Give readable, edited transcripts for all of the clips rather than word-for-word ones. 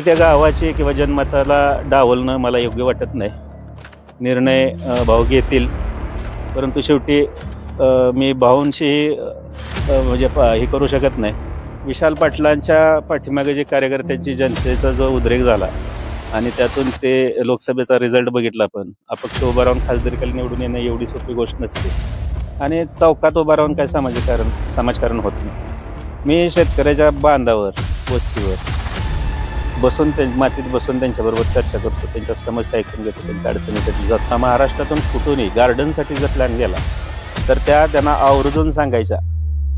तर त्या गावाची किंवा जनमताला डावलणं मला योग्य वाटत नाही. निर्णय भाऊ घेतील, परंतु शेवटी मी भाऊंशी म्हणजे हे करू शकत नाही. विशाल पाटलांच्या पाठीमागे जे कार्यकर्त्यांची जनतेचा जो उद्रेक झाला आणि त्यातून ते लोकसभेचा रिझल्ट बघितला, पण अपक्ष उभा राहून खासदारकीला निवडून येणं एवढी सोपी गोष्ट नसते आणि चौकात उभा राहून काय समाजकारण होत नाही. मी शेतकऱ्याच्या बांधावर वस्तीवर बसून मातीत बसून त्यांच्याबरोबर चर्चा करतो, त्यांच्या समस्या ऐकून घेतो, त्यांच्या अडचणीसाठी जातो. महाराष्ट्रातून कुठूनही गार्डनसाठी जर प्लॅन गेला तर त्यांना आवर्जून सांगायच्या,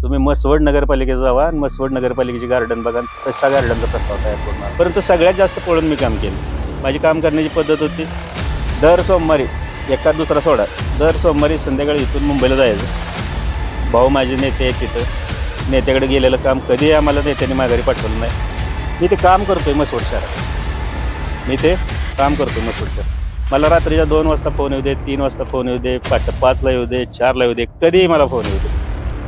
तुम्ही मसवड नगरपालिकेत जावा आणि मसवड नगरपालिकेची गार्डन बघा, तसा गार्डनचा प्रस्ताव तयार करणार. परंतु सगळ्यात जास्त पळून मी काम केलं. माझी काम करण्याची पद्धत होती, दर सोमवारी एखाद दुसरा सोडा, दर सोमवारी संध्याकाळी इथून मुंबईला जायचं. भाऊ माझे नेते आहेत, तिथं नेत्याकडे गेलेलं काम कधी आम्हाला नेत्यांनी माघारी पाठवलं नाही. मी ते काम करतोय मसवड शहरात, मी ते काम करतोय मसवड शहरात. मला रात्रीच्या 2 वाजता फोन येऊ दे, 3 वाजता फोन येऊ दे, 5ला येऊ दे, 4ला येऊ दे, कधीही मला फोन येऊ दे.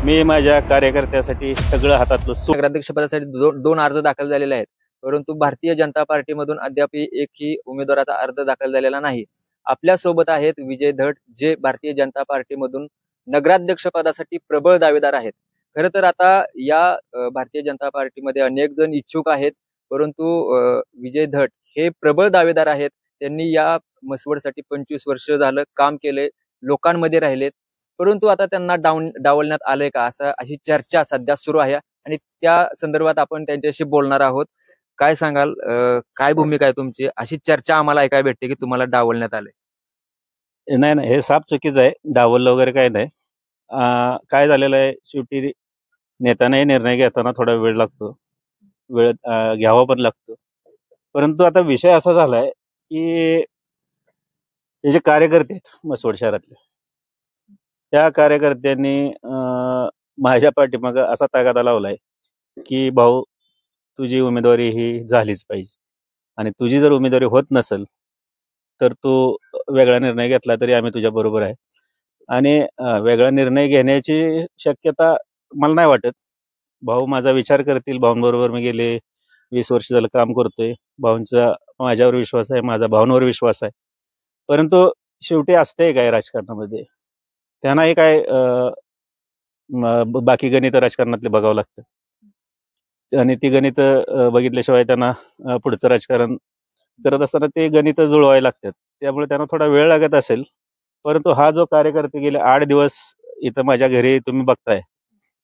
मी माझ्या कार्यकर्त्यासाठी सगळं हातातलं नगराध्यक्षपदासाठी दोन अर्ज दाखल झालेले आहेत, परंतु भारतीय जनता पार्टीमधून अद्याप एकही उमेदवाराचा अर्ज दाखल झालेला नाही. आपल्या सोबत आहेत विजय धट, जे भारतीय जनता पार्टीमधून नगराध्यक्ष पदासाठी प्रबळ दावेदार आहेत. खरं तर आता या भारतीय जनता पार्टीमध्ये अनेक जण इच्छुक आहेत, परंतु विजय धट हे प्रबळ दावेदार आहेत. त्यांनी या मसवडसाठी 25 वर्ष झालं काम केले, लोकांमध्ये राहिलेत, परंतु आता त्यांना डावलण्यात आलंय का, अशी चर्चा सध्या सुरू आहे आणि त्या संदर्भात आपण त्यांच्याशी बोलणार आहोत. काय सांगाल, काय भूमिका आहे तुमची? अशी चर्चा आम्हाला ऐकायला भेटते की तुम्हाला डावलण्यात आलंय. नाही, हे साफ चुकीचं आहे. डावललं वगैरे काय नाही. काय झालेलं आहे, शेवटी नेत्याने निर्णय घेताना थोडा वेळ लागतो, वेळ घ्यावा पण लागतो. परंतु आता विषय असा झालाय की हे जे कार्यकर्ते आहेत मसवड शहरातले, त्या कार्यकर्त्यांनी माझ्या पाठीमागं असा तगादा लावलाय की भाऊ, तुझी उमेदवारी ही झालीच पाहिजे आणि तुझी जर उमेदवारी होत नसेल तर तू वेगळा निर्णय घेतला तरी आम्ही तुझ्या बरोबर आहे. आणि वेगळा निर्णय घेण्याची शक्यता मला नाही वाटत. भाऊ माझा विचार करतील. भाऊंबरोबर मी गेले 20 वर्ष झालं काम करतोय. भाऊंचा माझ्यावर विश्वास आहे, माझा भाऊंवर विश्वास आहे. परंतु शेवटी असतंय काय राजकारणामध्ये, त्यांनाही काय बाकी गणित राजकारणातले बघावं लागतं आणि ती गणित बघितल्याशिवाय त्यांना पुढचं राजकारण करत असताना ते गणित जुळवायला लागतात. त्यामुळे त्यांना थोडा वेळ लागत असेल. परंतु हा जो कार्यकर्ते गेले 8 दिवस इथं माझ्या घरी तुम्ही बघताय,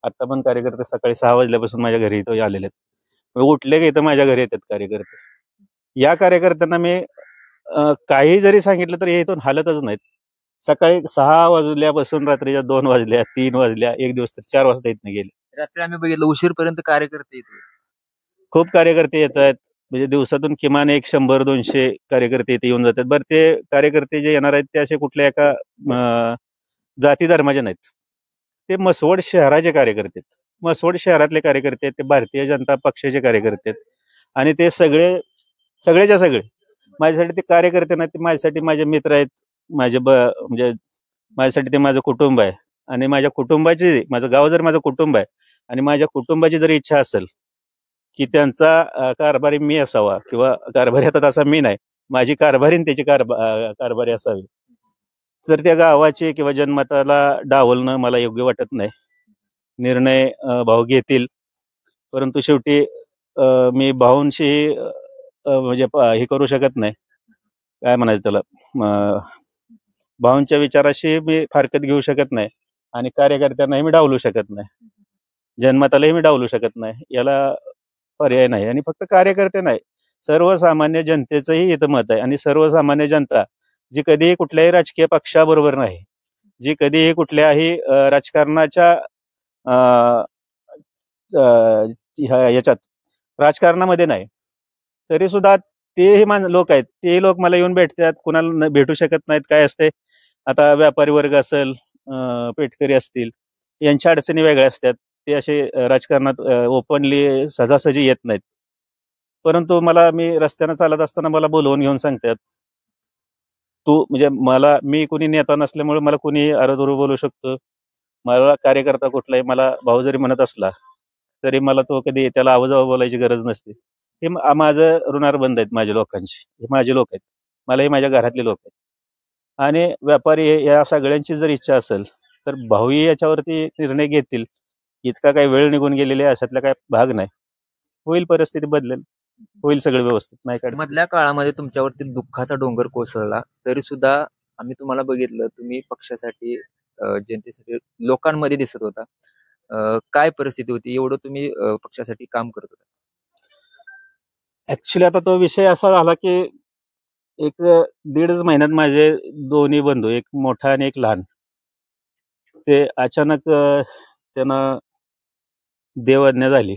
आता पण कार्यकर्ते सकाळी 6 वाजल्यापासून माझ्या घरी इथं आलेले आहेत. उठले की इथं माझ्या घरी येतात कार्यकर्ते. या कार्यकर्त्यांना मी काही जरी सांगितलं तरी हे इथून हालतच नाहीत. सकाळी 6 वाजल्यापासून रात्रीच्या 2 वाजल्या, 3 वाजल्या, एक दिवस तर 4 वाजता इथनं गेले. रात्री आम्ही बघितलं उशीरपर्यंत कार्यकर्ते येतात. खूप कार्यकर्ते येत आहेत, म्हणजे दिवसातून किमान 100-200 कार्यकर्ते इथे येऊन जातात. बरं, ते कार्यकर्ते जे येणार आहेत ते असे कुठल्या एका जाती धर्माचे नाहीत. ते मसवड शहराचे कार्यकर्ते आहेत. मसवड शहरातले कार्यकर्ते आहेत, ते भारतीय जनता पक्षाचे कार्यकर्ते आहेत आणि ते सगळेच्या सगळे माझ्यासाठी ते कार्यकर्ते नाहीत. ते माझ्यासाठी माझे मित्र आहेत, म्हणजे माझ्यासाठी ते माझं कुटुंब आहे आणि माझ्या कुटुंबाची, माझं गाव जर माझं कुटुंब आहे आणि माझ्या कुटुंबाची जर इच्छा असेल की त्यांचा कारभारी मी असावा किंवा कारभारी आता तसा मी नाही, माझी कारभारीन त्याची कारभारी असावी, तर त्या गावाची किंवा जनमताला डावलणं मला योग्य वाटत नाही. निर्णय भाऊ घेतील, परंतु शेवटी मी भाऊंशी म्हणजे हे करू शकत नाही. काय म्हणायचं त्याला, भाऊंच्या विचाराशी मी फारकत घेऊ शकत नाही आणि कार्यकर्त्यांनाही मी डावलू शकत नाही, जनमतालाही मी डावलू शकत नाही. याला पर्याय नाही. आणि फक्त कार्यकर्ते नाही, सर्वसामान्य जनतेचंही इथं मत आहे आणि सर्वसामान्य जनता जी कधीही कुठल्याही राजकीय पक्षाबरोबर नाही, जी कधीही कुठल्याही राजकारणाच्या याच्यात राजकारणामध्ये नाही, तरी सुद्धा तेही लोक आहेत, ते लोक मला येऊन भेटतात, कुणाला भेटू शकत नाहीत. काय असते, आता व्यापारी वर्ग असेल, पेटकरी असतील, यांच्या अडचणी वेगळ्या असतात. ते असे राजकारणात ओपनली सहजासहजी येत नाहीत. परंतु मी रस्त्यानं चालत असताना मला बोलवून घेऊन सांगतात, तू म्हणजे मी कुणी नेता नसल्यामुळे मला कुणी अरदुरू बोलू शकतो. मला कार्यकर्ता कुठलाही, मला भाऊ जरी म्हणत असला तरी मला तो कधी त्याला आवाजावर बोलायची गरज नसते. हे माझं ऋणानुबंध आहेत माझ्या लोकांशी. हे माझे लोक आहेत, मला हे माझ्या घरातले लोक आहेत. आणि व्यापारी या सगळ्यांची जर इच्छा असेल तर भाऊही याच्यावरती निर्णय घेतील. इतका काही वेळ निघून गेलेला आहे अशातला काय भाग नाही. होईल, परिस्थिती बदलेल, होईल सगळं व्यवस्थित. नाही काय मधल्या काळामध्ये तुमच्यावरती दुःखाचा डोंगर कोसळला तरी सुद्धा आम्ही तुम्हाला बघितलं, तुम्ही पक्षासाठी जनतेसाठी लोकांमध्ये दिसत होता. काय परिस्थिती होती, एवढं तुम्ही पक्षासाठी काम करत होता? ऍक्च्युली आता तो विषय असा झाला की एक 1.5 महिन्यात माझे दोन्ही बंधू, एक मोठा आणि एक लहान, ते अचानक त्यांना देवआज्ञा झाली.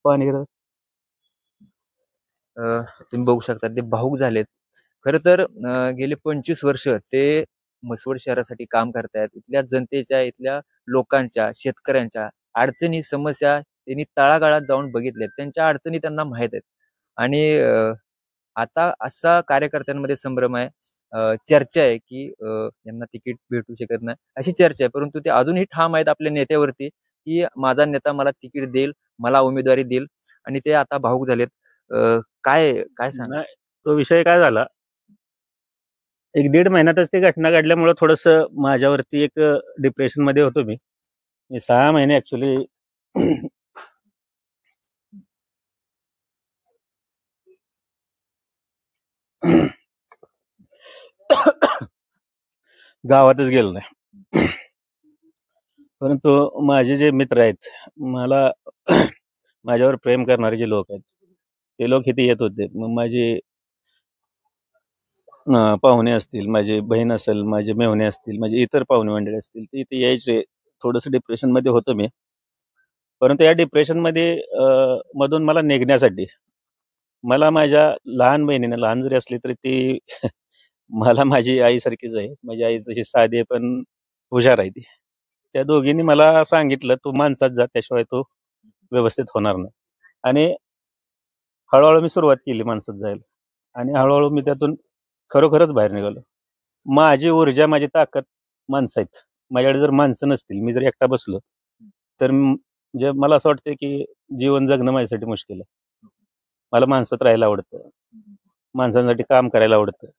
पाणी तुम्ही बघू शकता ते भाऊक झालेत. खरं तर गेले 25 वर्ष ते म्हसवड शहरासाठी काम करतायत. इथल्या जनतेच्या, इथल्या लोकांच्या, शेतकऱ्यांच्या अडचणी, समस्या त्यांनी तळागाळात जाऊन बघितल्यात. त्यांच्या अडचणी त्यांना माहीत आहेत. आणि आता असा कार्यकर्त्यांमध्ये संभ्रम आहे. चर्चा आहे की यांना तिकीट भेटू शकत नाही अशी चर्चा आहे. परंतु ते अजूनही ठाम आहेत आपल्या नेत्यावरती की माझा नेता मला तिकीट देईल, मला उमेदवारी देईल. आणि ते आता भाऊक झालेत. काय काय सांग? नाही, तो विषय काय झाला, 1-1.5 महिन्यातच ती घटना घडल्यामुळे थोडस माझ्यावरती एक डिप्रेशन मध्ये होतो मी. 6 महिने ऍक्च्युली गावातच गेलो नाही. परंतु माझे जे मित्र आहेत, मला माझ्यावर प्रेम करणारे जे लोक आहेत, ते लोक इथे येत होते. मग माझे पाहुणे असतील, माझी बहीण असेल, माझे मेहुणे असतील, माझे इतर पाहुणे मंडळी असतील, ते इथे यायचे. थोडंसं डिप्रेशनमध्ये होतो मी. परंतु या डिप्रेशनमध्ये मधून मला निघण्यासाठी मला माझ्या लहान बहिणीनं, लहान जरी असली तरी ती मला माझी आईसारखीच आहे. माझी आई जशी साधी आहे पण हुशार आहे ती. त्या दोघींनी मला सांगितलं, तू माणसात जा, त्याशिवाय तू व्यवस्थित होणार नाही. आणि हळूहळू मी सुरुवात केली माणसात जायला. आणि हळूहळू मी त्यातून खरोखरच बाहेर निघालो. माझी ऊर्जा, माझी ताकद माणसं आहेत. माझ्याकडे जर माणसं नसतील, मी जर एकटा बसलो, तर म्हणजे मला असं वाटतं की जीवन जगणं माझ्यासाठी मुश्किल आहे. मला माणसात राहायला आवडतं, माणसांसाठी काम करायला आवडतं,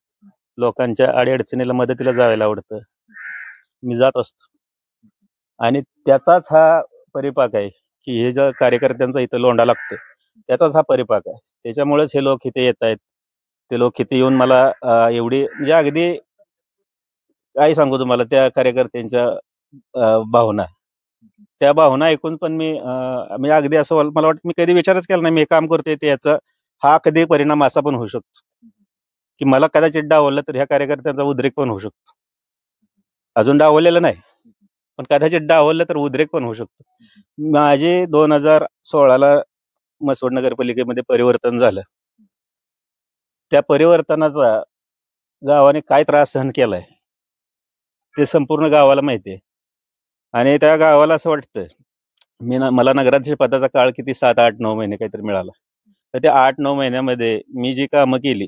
लोकांच्या अडीअडचणीला मदतीला जायला आवडतं. मी जात असतो. आणि त्याचाच हा परिपाक आहे की हे ज्या कार्यकर्त्यांचा इथं लोंढा लागतो, त्याचाच हा परिपाक आहे. त्याच्यामुळेच हे लोक इथे येत आहेत. ते लोक इथे येऊन मला एवढी, म्हणजे अगदी काय सांगू तुम्हाला, त्या कार्यकर्त्यांच्या भावना, त्या भावना ऐकून पण मी अगदी असं मला वाटतं, मी कधी विचारच केला नाही मी हे काम करतोय ते याचा हा कधी परिणाम असा पण होऊ शकतो की मला कदाचित डावललं तर ह्या कार्यकर्त्यांचा उद्रेक पण होऊ शकतो. अजून डावललेलं नाही, पण कदाचित डावललं तर उद्रेक पण होऊ शकतो. माझे 2016ला म्हसवड नगरपालिकेमध्ये परिवर्तन झालं. त्या परिवर्तनाचा गावाने काय त्रास सहन केलाय ते संपूर्ण गावाला माहिती आहे. आणि त्या गावाला असं वाटतं, मला नगराध्यक्ष पदाचा काळ किती 7-8-9 महिने काहीतरी मिळाला. तर त्या 8-9 महिन्यामध्ये मी जी कामं केली,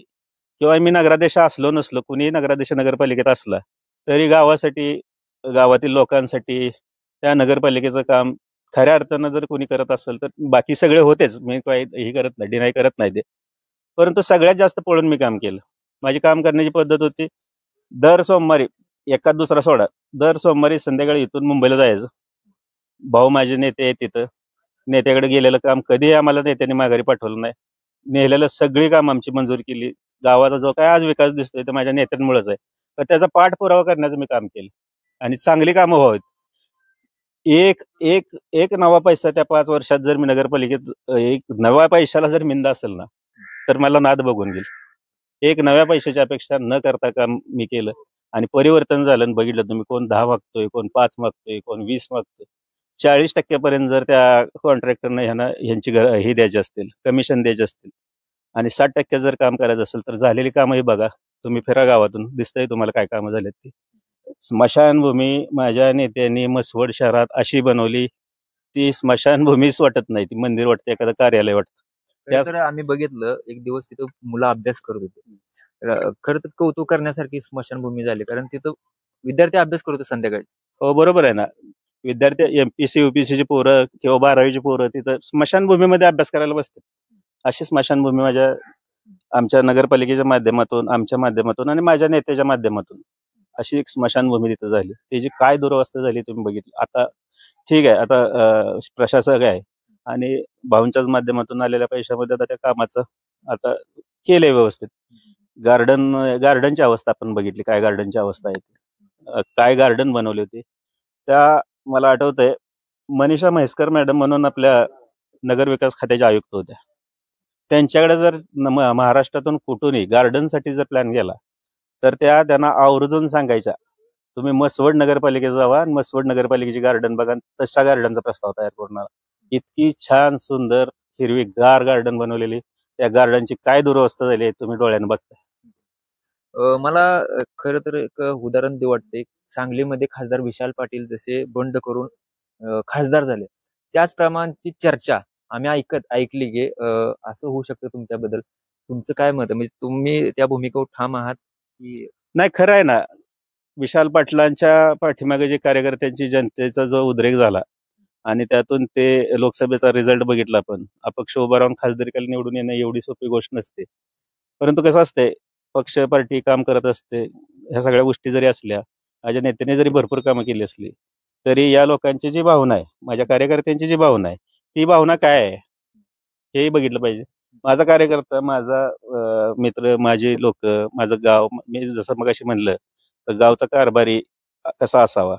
किंवा मी नगराध्यक्ष असलो नसलो, कुणीही नगराध्यक्ष नगरपालिकेत असला तरी गावासाठी, गावातील लोकांसाठी त्या नगरपालिकेचं काम खऱ्या अर्थानं जर कोणी करत असेल तर बाकी सगळे होतेच, मी काही हे करत नाही, डिनाय करत नाही ते. परंतु सगळ्यात जास्त पळून मी काम केलं. माझी काम करण्याची पद्धत होती, दर सोमवारी, एखाद दुसरा सोडा, दर सोमवारी संध्याकाळी इथून मुंबईला जायचं. भाऊ माझे नेते आहेत तिथं, नेत्याकडे गेलेलं काम कधीही आम्हाला नेत्याने माघारी पाठवलं नाही. नेलेलं सगळी काम आमची मंजूर केली. गावाचा जो काय आज विकास दिसतोय ते माझ्या नेत्यांमुळेच आहे. तर त्याचा पाठपुरावा करण्याचं मी काम केलं आणि चांगली कामं व्हावीत. एक एक एक नवा पैसा त्या 5 वर्षात जर मी नगरपालिकेत, एक नव्या पैशाला जर मिंदा असेल ना, तर मला नाद बघून गेल. एक नव्या पैशाची अपेक्षा न करता काम मी केलं आणि परिवर्तन झालं. आणि बघितलं तुम्ही, कोण 10 मागतोय, कोण 5 मागतोय, कोण 20 मागतोय. 40% जर त्या कॉन्ट्रॅक्टरनं ह्यांची हे द्यायची असतील, कमिशन द्यायचे असतील, आणि 60% जर काम करायचं असेल तर झालेली कामं ही बघा. तुम्ही फिरा गावातून, दिसतंय तुम्हाला काय कामं झालेत ती. स्मशानभूमी माझ्या नेत्यांनी म्हसवड शहरात अशी बनवली, ती स्मशानभूमीच वाटत नाही, ती मंदिर वाटते, एखादं कार्यालय वाटतं. तर आम्ही बघितलं एक दिवस तिथं मुलं अभ्यास करत होते. खरं तर कौतुक करण्यासारखी स्मशानभूमी झाली, कारण तिथं विद्यार्थी अभ्यास करत होते संध्याकाळी. हो, बरोबर आहे ना. विद्यार्थी MPC UPCची पोरं किंवा 12वीची पोरं तिथं स्मशानभूमीमध्ये अभ्यास करायला बसतात. अशी स्मशानभूमी आमच्या नगरपालिकेच्या माध्यमातून, आमच्या माध्यमातून आणि माझ्या नेत्याच्या माध्यमातून अशी एक स्मशानभूमी तिथं झाली. त्याची काय दुरवस्था झाली तुम्ही बघितलं. आता ठीक आहे, आता प्रशासक आहे आणि भाऊंच्याच माध्यमातून आलेल्या पैशामध्ये आता त्या कामाचं आता केलंय व्यवस्थित. गार्डनची अवस्था आपण बघितली, काय गार्डनची अवस्था आहे, काय गार्डन बनवले होते. त्या मला आठवतंय मनीषा म्हैसकर मॅडम म्हणून आपल्या नगरविकास खात्याच्या आयुक्त होत्या. त्यांच्याकडे जर महाराष्ट्रातून कुठूनही गार्डनसाठी जर प्लॅन गेला तर त्यांना आवर्जून सांगायच्या, तुम्ही मसवड नगरपालिकेत जावा आणि मसवड नगरपालिकेची गार्डन बघा, तशा गार्डनचा प्रस्ताव तयार करून आला. इतकी छान सुंदर हिरवीगार गार्डन बनवलेली. त्या गार्डनची काय दुरवस्था झाली तुम्ही डोळ्यानं बघताय. मला खरं तर एक उदाहरण देऊ वाटते. सांगलीमध्ये खासदार विशाल पाटील जसे बंड करून खासदार झाले, त्याचप्रमाणची चर्चा आम्ही ऐकली की असं होऊ शकतं तुमच्याबद्दल. तुमचं काय मत आहे? म्हणजे तुम्ही त्या भूमिकेवर ठाम आहात की नाही? खरं आहे ना, विशाल पाटलांच्या पाठीमागे जे कार्यकर्त्यांची जनतेचा जो उद्रेक झाला आणि त्यातून ते लोकसभेचा रिझल्ट बघितला, आपण अपक्ष उभा राहून खासदारकीला निवडून येणं एवढी सोपी गोष्ट नसते. परंतु कसं असते, पक्ष पार्टी काम करत असते. ह्या सगळ्या गोष्टी जरी असल्या, माझ्या नेत्याने जरी भरपूर कामं केली असली, तरी या लोकांची जी भावना आहे, माझ्या कार्यकर्त्यांची जी भावना आहे, ती भावना काय आहे हेही बघितलं पाहिजे. माझा कार्यकर्ता, माझा मित्र, माझे लोक, माझं गाव, मी जसं मगाशी म्हणलं तर गावचा कारभारी कसा असावा.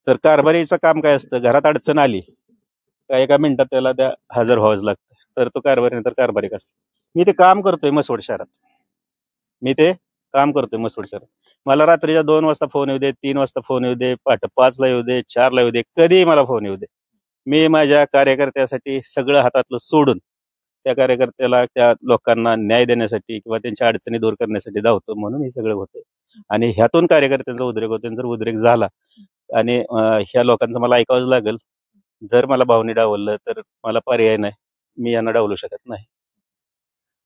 तर कारभारीचं काम काय असतं, घरात अडचण आली का एका मिनिटात त्याला त्या हजर व्हावंच लागतं. तर तो कारभारी नंतर कारभारी कसला. मी ते काम करतोय मसवड शहरात, मला रात्रीच्या 2 वाजता फोन येऊ दे, 3 वाजता फोन येऊ दे, पहाटे 5ला येऊ दे, 4ला येऊ दे, कधीही मला फोन येऊ दे. मी माझ्या कार्यकर्त्यासाठी सगळं हातातलं सोडून त्या कार्यकर्त्याला, त्या लोकांना न्याय देण्यासाठी किंवा त्यांच्या अडचणी दूर करण्यासाठी धावतो. म्हणून हे सगळं होतंय आणि ह्यातून कार्यकर्त्यांचा उद्रेक होतो. जर उद्रेक झाला आणि ह्या लोकांचं मला ऐकावंच लागेल. जर मला भावनी डावललं तर मला पर्याय नाही, मी यांना डावलू शकत नाही.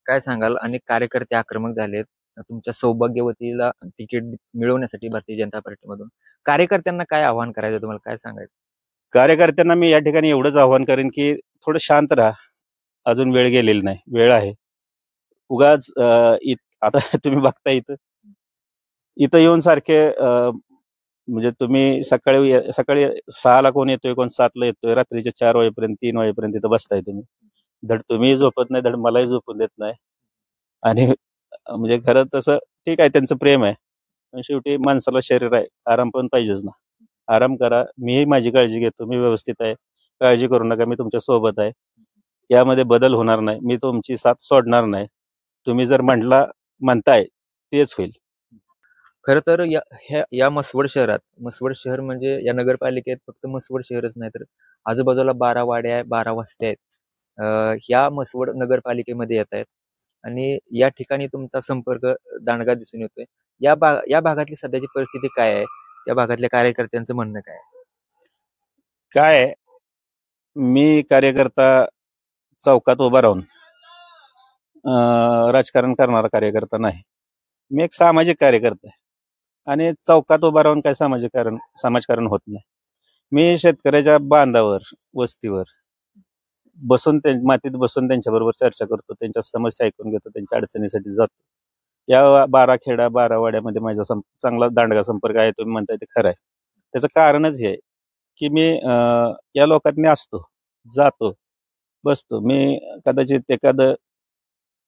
काय सांगाल? आणि कार्यकर्ते आक्रमक झालेत तुमच्या सौभाग्यवतीला तिकीट मिळवण्यासाठी भारतीय जनता पार्टीमधून. कार्यकर्त्यांना काय आव्हान करायचं, तुम्हाला काय सांगायचं? कार्यकर्त्यांना मी या ठिकाणी एवढंच आव्हान करेन की थोडं शांत राहा. अजून वेळ गेलेली नाही, वेळ आहे. उगाच आता तुम्ही बघता इथं येऊन सारखे म्हणजे तुम्ही सकाळी 6ला कोण येतोय, कोण 7ला येतोय, रात्रीच्या 4 वाजेपर्यंत 3 वाजेपर्यंत इथं बसताय तुम्ही. धड तुम्ही झोपत नाही, धड मलाही झोपून देत नाही. आणि म्हणजे खरं तसं ठीक आहे, त्यांचं प्रेम आहे, पण शेवटी माणसाला शरीर आहे, आराम पण पाहिजेच ना. आराम करा. मीही माझी काळजी घेतो, मी व्यवस्थित आहे, काळजी करू नका, मी तुमच्या सोबत आहे. यामध्ये बदल होणार नाही, मी तुमची साथ सोडणार नाही. तुम्ही जर म्हणताय तेच होईल. खरं तर या मसवड शहर म्हणजे या नगरपालिकेत फक्त मसवड शहरच नाही, तर आजूबाजूला 12 वाड्या आहेत, 12 वस्त्या आहेत, ह्या मसवड नगरपालिकेमध्ये येत आहेत. आणि या ठिकाणी तुमचा संपर्क दांडगा दिसून येतोय. या भागातली सध्याची परिस्थिती काय आहे? या भागातल्या कार्यकर्त्यांचं म्हणणं काय आहे? काय मी कार्यकर्ता चौकात उभा राहून राजकारण करणारा कार्यकर्ता नाही. मी एक सामाजिक कार्यकर्ता आहे आणि चौकात उभा राहून काय समाजकारण होत नाही. मी शेतकऱ्याच्या बांधावर, वस्तीवर बसून, मातीत बसून त्यांच्याबरोबर चर्चा करतो, त्यांच्या समस्या ऐकून घेतो, त्यांच्या अडचणीसाठी जातो. या 12 खेडा 12 वाड्यामध्ये माझा चांगला दांडगा संपर्क आहे. तुम्ही म्हणताय ते खरं आहे. त्याचं कारणच हे आहे की मी या लोकांनी असतो, जातो, बसतो. मी कदाचित एखादं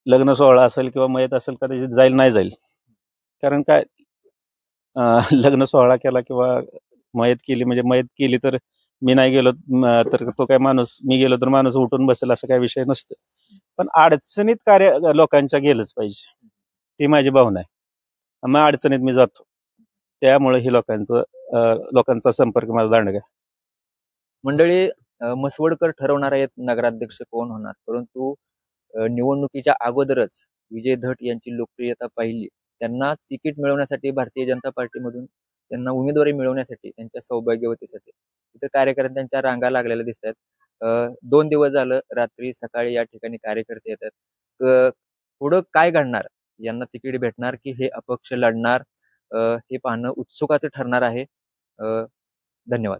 लग्न सोहळा असेल किंवा मयत असेल, कदाचित जाईल नाही जाईल. कारण काय, लग्न सोहळा केला किंवा मयत केली तर मी नाही गेलो तर तो काय माणूस, मी गेलो तर माणूस उठून बसेल असं काय विषय नसतो. पण अडचणीत लोकांच्या गेलंच पाहिजे, ती माझी भावना आहे. मग अडचणीत मी जातो, त्यामुळे ही लोकांचा संपर्क माझा दांडगा. मंडळी, मसवडकर ठरवणार आहेत नगराध्यक्ष कोण होणार, परंतु निवडणुकीच्या अगोदरच विजय धट यांची लोकप्रियता पाहिली. त्यांना तिकीट मिळवण्यासाठी, भारतीय जनता पार्टीमधून त्यांना उमेदवारी मिळवण्यासाठी, त्यांच्या सौभाग्यवतीसाठी तिथे कार्यकर्त्यांच्या रांगा लागलेल्या दिसत आहेत. 2 दिवस झालं, रात्री सकाळी या ठिकाणी कार्यकर्ते येतात. पुढं काय घडणार, यांना तिकीट भेटणार की हे अपक्ष लढणार, हे पाहणं उत्सुकाचं ठरणार आहे. धन्यवाद.